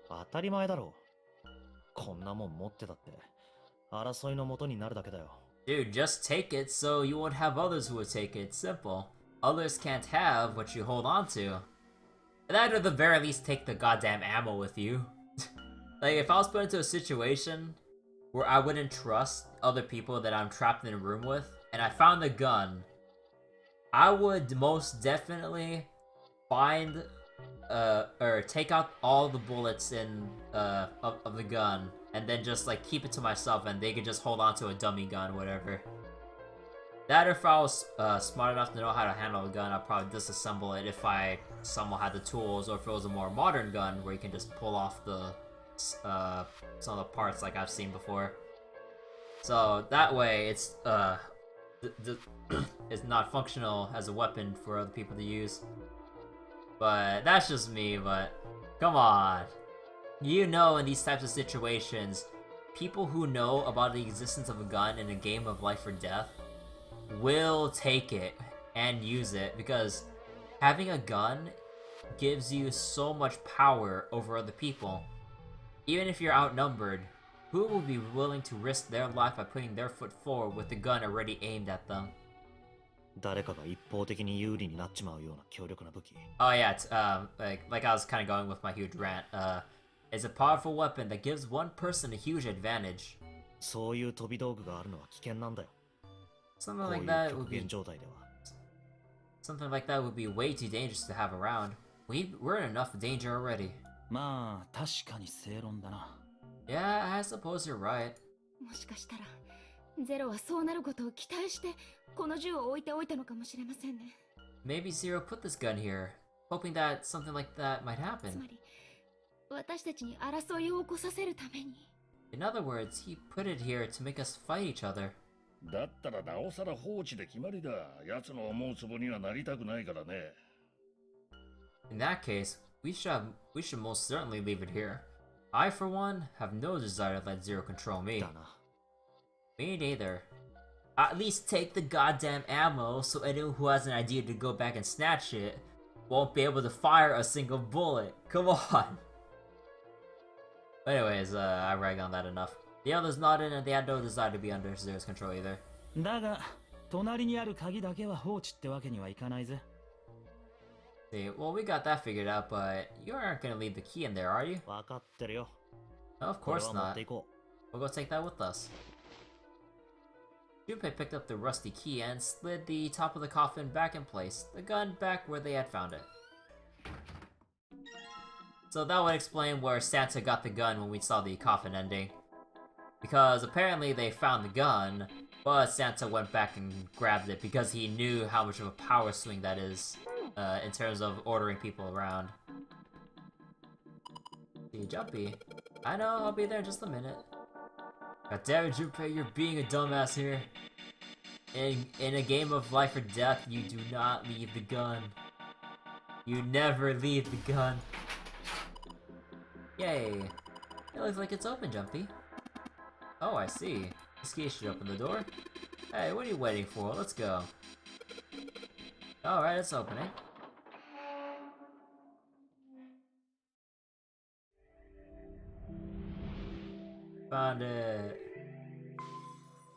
当たり前だろう。こんなもん持ってたって争いの元になるだけだよ。 Dude, just take it so you won't have others who would take it. Simple. Others can't have what you hold on to. That, or at the very least, take the goddamn ammo with you. Like, if I was put into a situation where I wouldn't trust other people that I'm trapped in a room with, and I found a gun, I would most definitely find, or take out all the bullets in, of the gun, and then just, like, keep it to myself, and they could just hold on to a dummy gun, whatever. That, or if I was, smart enough to know how to handle a gun, I'd probably disassemble it if I somehow had the tools, or if it was a more modern gun where you can just pull off the, some of the parts like I've seen before. So, that way, it's, it's not functional as a weapon for other people to use. But that's just me, but come on. You know, in these types of situations, people who know about the existence of a gun in a game of life or death will take it and use it, because having a gun gives you so much power over other people. Even if you're outnumbered, who will be willing to risk their life by putting their foot forward with the gun already aimed at them? 誰かが一方的に有利になっちまうような強力な武器。 Oh yeah, it's, like I was kind of going with my huge rant. It's a powerful weapon that gives one person a huge advantage. そういう飛び道具があるのは危険なんだよ。 Something こう like いう that 極 would be 限状態では。 something like that would be way too dangerous to have around. We're in enough danger already. まあ確かに正論だな。 Yeah, I suppose you're right. もしかしたらゼロはそうなることを期待してこの銃を置いておいたのかもしれませんね。 Maybe Zero put this gun here, hoping that something like that might つ happen. まり私たちに争いを起こさせるために。 In other words, he put it here to make us fight each other. だったらなおさら放置で決まりだ。奴の思うつぼにはなりたくないからね。In that case, we should most certainly leave it here. I, for one, have no desire to let Zero control me. だな。 Me neither. At least take the goddamn ammo so anyone who has an idea to go back and snatch it won't be able to fire a single bullet. Come on. But anyways, I rag on that enough. The others nodded and they had no desire to be under Zero's control either. だが隣にある鍵だけは放置ってわけにはいかないぜ。 See, well, we got that figured out, but you aren't gonna leave the key in there, are you? わかってるよ。 No, of これ course は持っ not. ていこ We'll go take that with us. Junpei picked up the rusty key and slid the top of the coffin back in place, the gun back where they had found it. So that would explain where Santa got the gun when we saw the coffin ending. Because apparently they found the gun, but Santa went back and grabbed it because he knew how much of a power swing that is, in terms of ordering people around. See, Jumpy. I know, I'll be there in just a minute. God damn it, Junpei, you're being a dumbass here. In a game of life or death, you do not leave the gun. You never leave the gun. Yay! It looks like it's open, Jumpy. Oh, I see. This key should open the door. Hey, what are you waiting for? Let's go. Alright, it's opening. Found it.